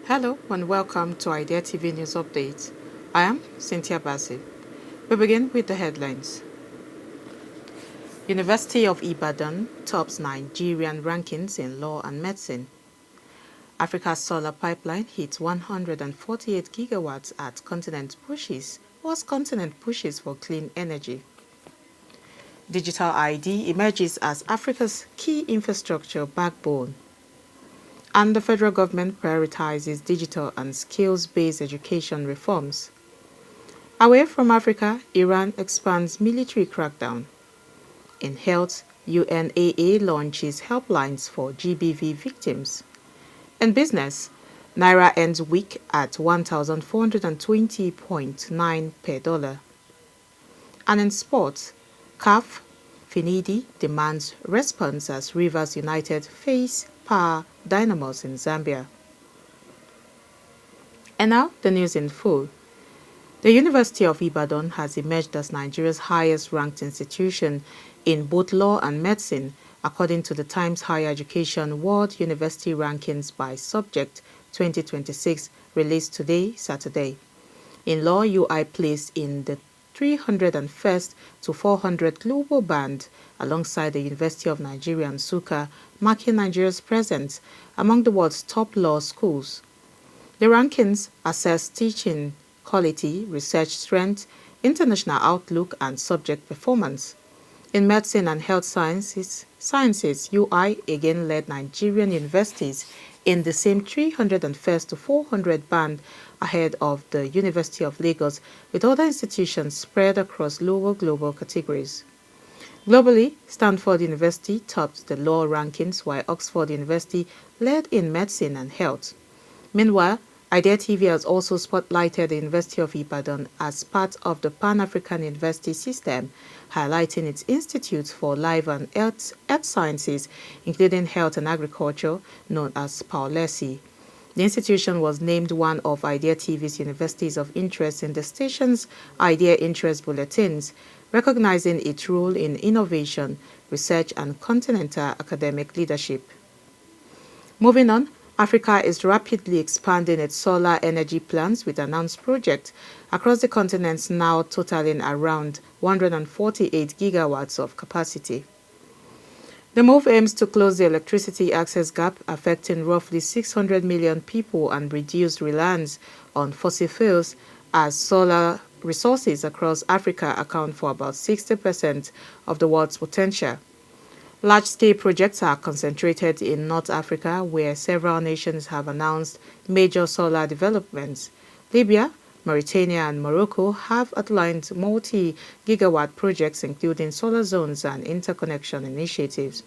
Hello and welcome to Idea TV News Update. I am Cynthia Bassi. We begin with the headlines. University of Ibadan tops Nigerian rankings in law and medicine. Africa's solar pipeline hits 148 gigawatts as continent pushes for clean energy. Digital ID emerges as Africa's key infrastructure backbone. And the federal government prioritizes digital and skills-based education reforms. Away from Africa, Iran expands military crackdown. In health, UNAA launches helplines for GBV victims. In business, NAIRA ends week at 1,420.9 per dollar. And in sports, CAF FINIDI demands response as Rivers United face DYNAMOS in Zambia. And now, the news in full. The University of Ibadan has emerged as Nigeria's highest-ranked institution in both law and medicine, according to the Times Higher Education World University Rankings by Subject 2026, released today, Saturday. In law, UI placed in the 301st to 400 global band alongside the University of Nigeria and Nsukka, marking Nigeria's presence among the world's top law schools. The rankings assess teaching quality, research strength, international outlook, and subject performance. In medicine and health sciences, UI again led Nigerian universities in the same 301st to 400 band ahead of the University of Lagos, with other institutions spread across lower global categories. Globally, Stanford University topped the law rankings, while Oxford University led in medicine and health. Meanwhile, Idea TV has also spotlighted the University of Ibadan as part of the Pan-African University system, highlighting its institutes for life and earth sciences, including health and agriculture, known as PAULESI. The institution was named one of Idea TV's universities of interest in the station's Idea Interest Bulletins, recognizing its role in innovation, research, and continental academic leadership. Moving on, Africa is rapidly expanding its solar energy plans with announced projects across the continent now totaling around 148 gigawatts of capacity. The move aims to close the electricity access gap affecting roughly 600 million people and reduce reliance on fossil fuels, as solar resources across Africa account for about 60% of the world's potential. Large-scale projects are concentrated in North Africa, where several nations have announced major solar developments. Libya, Mauritania, and Morocco have outlined multi-gigawatt projects, including solar zones and interconnection initiatives.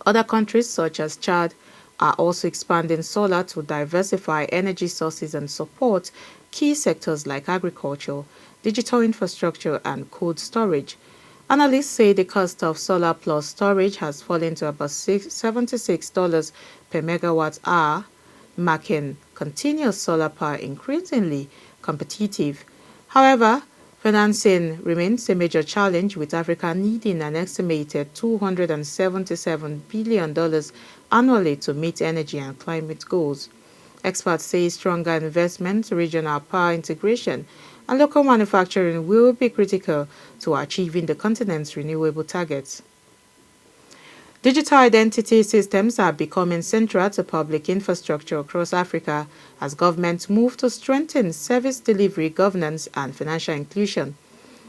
Other countries, such as Chad, are also expanding solar to diversify energy sources and support key sectors like agriculture, digital infrastructure, and cold storage. Analysts say the cost of solar plus storage has fallen to about $76 per megawatt hour, making continuous solar power increasingly competitive. However, financing remains a major challenge, with Africa needing an estimated $277 billion annually to meet energy and climate goals. Experts say stronger investment, regional power integration, and local manufacturing will be critical to achieving the continent's renewable targets. Digital identity systems are becoming central to public infrastructure across Africa as governments move to strengthen service delivery, governance, and financial inclusion.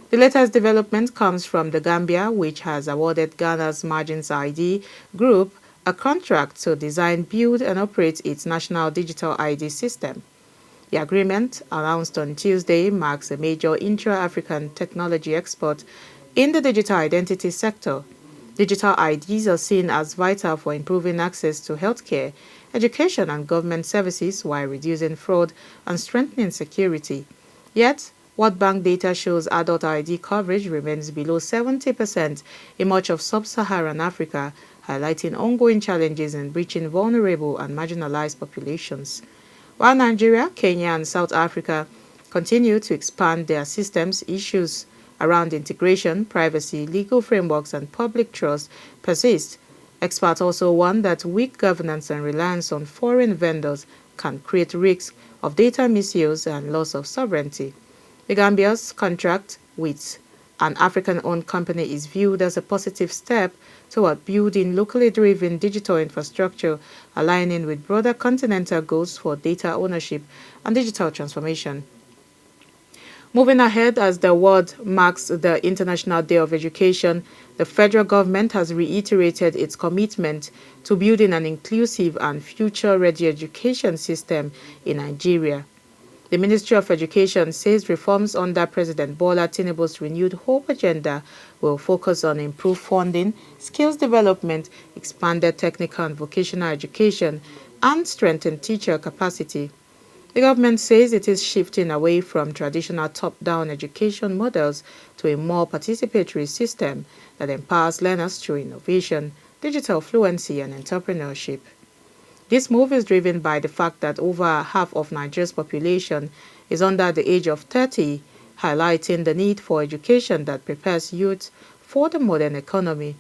The latest development comes from the Gambia, which has awarded Ghana's Margins ID Group a contract to design, build, and operate its national digital ID system. The agreement, announced on Tuesday, marks a major intra-African technology export in the digital identity sector. Digital IDs are seen as vital for improving access to healthcare, education, and government services while reducing fraud and strengthening security. Yet, World Bank data shows adult ID coverage remains below 70% in much of sub-Saharan Africa, highlighting ongoing challenges in reaching vulnerable and marginalized populations. While Nigeria, Kenya, and South Africa continue to expand their systems, issues around integration, privacy, legal frameworks, and public trust persist. Experts also warn that weak governance and reliance on foreign vendors can create risks of data misuse and loss of sovereignty. The Gambia's contract with an African-owned company is viewed as a positive step toward building locally driven digital infrastructure, aligning with broader continental goals for data ownership and digital transformation. Moving ahead, as the world marks the International Day of Education, the federal government has reiterated its commitment to building an inclusive and future-ready education system in Nigeria. The Ministry of Education says reforms under President Bola Tinubu's renewed hope agenda will focus on improved funding, skills development, expanded technical and vocational education, and strengthened teacher capacity. The government says it is shifting away from traditional top-down education models to a more participatory system that empowers learners through innovation, digital fluency, and entrepreneurship. This move is driven by the fact that over half of Nigeria's population is under the age of 30, highlighting the need for education that prepares youth for the modern economy.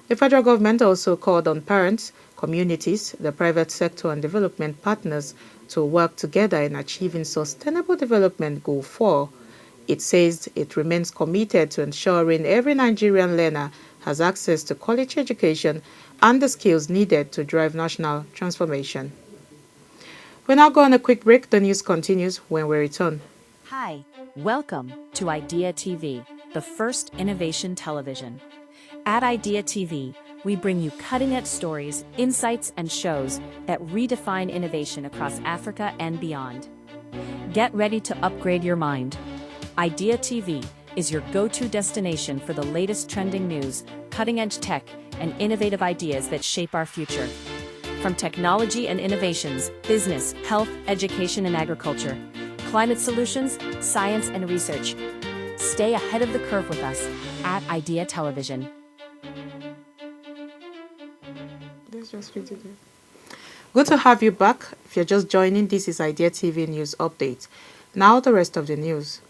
The federal government also called on parents, communities, the private sector, and development partners to work together in achieving Sustainable Development Goal 4. It says it remains committed to ensuring every Nigerian learner has access to quality education and the skills needed to drive national transformation. We'll now go on a quick break. The news continues when we return. Hi, welcome to IDEA TV, the first innovation television. At IDEA TV, we bring you cutting-edge stories, insights, and shows that redefine innovation across Africa and beyond. Get ready to upgrade your mind. IDEA TV is your go-to destination for the latest trending news, cutting-edge tech, and innovative ideas that shape our future. From technology and innovations, business, health, education, and agriculture, climate solutions, science, and research. Stay ahead of the curve with us at IDEA Television. Good to have you back. If you're just joining, this is IDEA TV News Update. Now the rest of the news.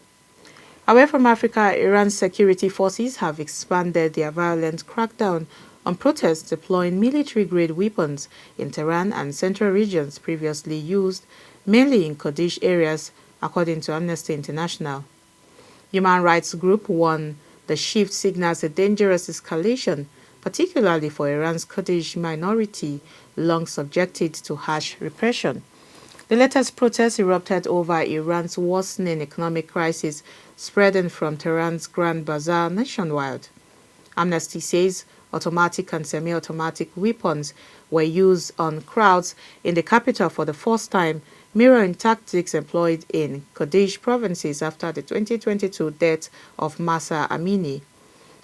Away from Africa, Iran's security forces have expanded their violent crackdown on protests, deploying military-grade weapons in Tehran and central regions previously used mainly in Kurdish areas, according to Amnesty International. Human rights group warned the shift signals a dangerous escalation, particularly for Iran's Kurdish minority, long subjected to harsh repression. The latest protests erupted over Iran's worsening economic crisis, spreading from Tehran's Grand Bazaar nationwide. Amnesty says automatic and semi-automatic weapons were used on crowds in the capital for the first time, mirroring tactics employed in Kurdish provinces after the 2022 death of Mahsa Amini.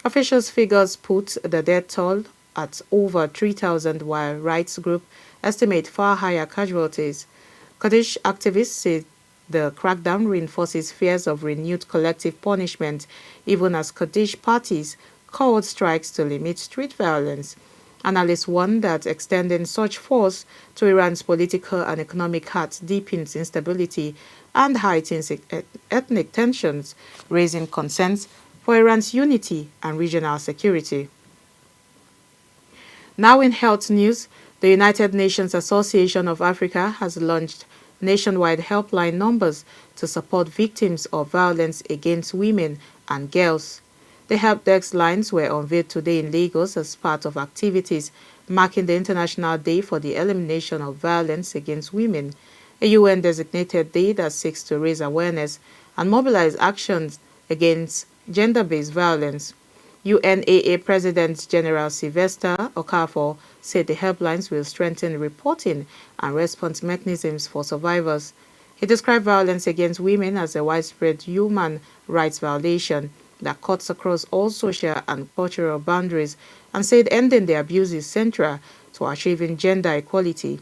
Officials' figures put the death toll at over 3,000, while rights groups estimate far higher casualties. Kurdish activists say the crackdown reinforces fears of renewed collective punishment, even as Kurdish parties called strikes to limit street violence. Analysts warn that extending such force to Iran's political and economic heart deepens instability and heightens ethnic tensions, raising concerns for Iran's unity and regional security. Now in health news, the United Nations Association of Africa has launched nationwide helpline numbers to support victims of violence against women and girls. The help desk lines were unveiled today in Lagos as part of activities marking the International Day for the Elimination of Violence Against Women, a UN-designated day that seeks to raise awareness and mobilize actions against gender-based violence. UNAA President General Sylvester Okafor said the helplines will strengthen reporting and response mechanisms for survivors. He described violence against women as a widespread human rights violation that cuts across all social and cultural boundaries and said ending the abuse is central to achieving gender equality.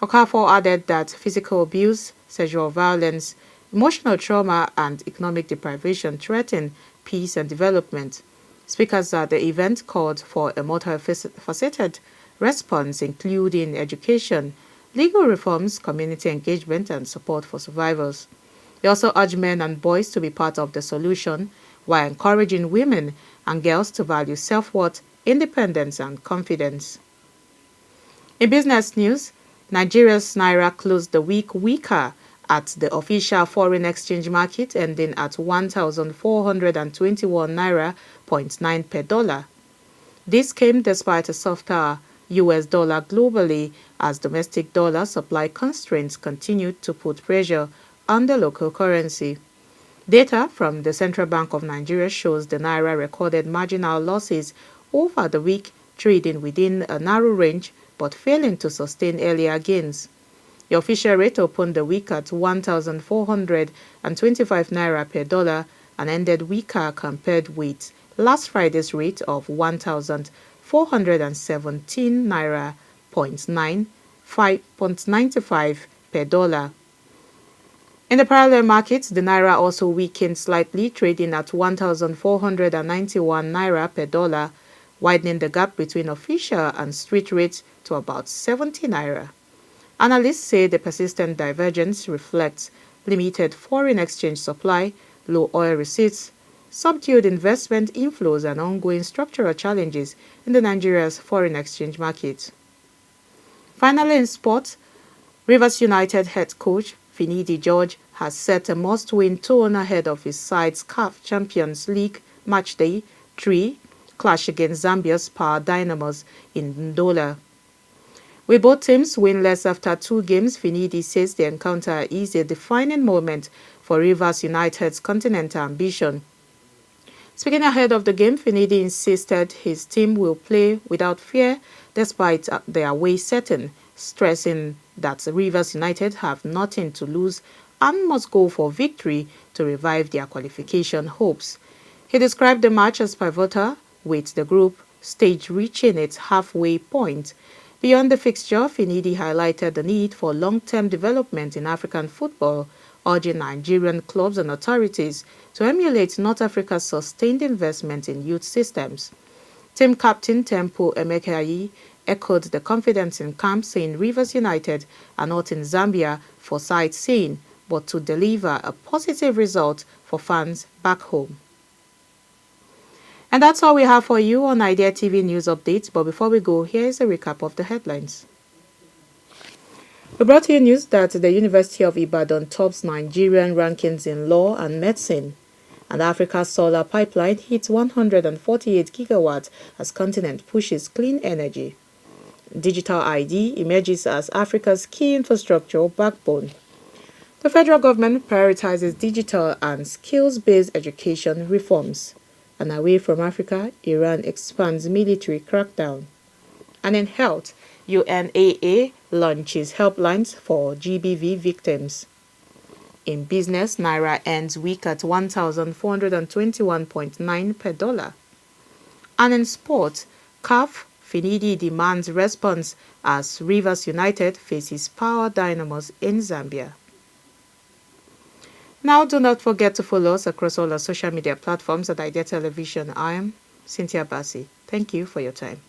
Okafor added that physical abuse, sexual violence, emotional trauma, and economic deprivation threaten peace and development. Speakers at the event called for a multifaceted response, including education, legal reforms, community engagement, and support for survivors. They also urged men and boys to be part of the solution while encouraging women and girls to value self-worth, independence, and confidence. In business news, Nigeria's Naira closed the week weaker at the official foreign exchange market, ending at 1,421 Naira 0.9 per dollar. This came despite a softer US dollar globally, as domestic dollar supply constraints continued to put pressure on the local currency. Data from the Central Bank of Nigeria shows the Naira recorded marginal losses over the week, trading within a narrow range but failing to sustain earlier gains. The official rate opened the week at 1,425 Naira per dollar and ended weaker compared with last Friday's rate of 1,417 Naira 0.95 per dollar. In the parallel markets, the Naira also weakened slightly, trading at 1,491 Naira per dollar, widening the gap between official and street rates to about 70 Naira. Analysts say the persistent divergence reflects limited foreign exchange supply, low oil receipts, subdued investment inflows, and ongoing structural challenges in the Nigeria's foreign exchange market. Finally, in sports, Rivers United head coach FINIDI George has set a must-win tone ahead of his side's CAF Champions League Matchday 3 clash against Zambia's Power Dynamos in Ndola. With both teams winless after 2 games, FINIDI says the encounter is a defining moment for Rivers United's continental ambition. Speaking ahead of the game, FINIDI insisted his team will play without fear despite their away setting, stressing that Rivers United have nothing to lose and must go for victory to revive their qualification hopes. He described the match as pivotal, with the group stage reaching its halfway point. Beyond the fixture, FINIDI highlighted the need for long-term development in African football, urging Nigerian clubs and authorities to emulate North Africa's sustained investment in youth systems. Team captain Tempo Emekayi echoed the confidence in camp, saying Rivers United are not in Zambia for sightseeing, but to deliver a positive result for fans back home. And that's all we have for you on Idea TV News Updates. But before we go, here is a recap of the headlines. We brought you news that the University of Ibadan tops Nigerian rankings in law and medicine. And Africa's solar pipeline hits 148 gigawatts as continent pushes clean energy. Digital ID emerges as Africa's key infrastructure backbone. The federal government prioritizes digital and skills-based education reforms. And away from Africa, Iran expands military crackdown. And in health, UNAA launches helplines for GBV victims. In business, Naira ends week at 1,421.9 per dollar. And in sport, CAF FINIDI demands response as Rivers United faces Power Dynamos in Zambia. Now, do not forget to follow us across all our social media platforms at Idea Television. I am Cynthia Bassi. Thank you for your time.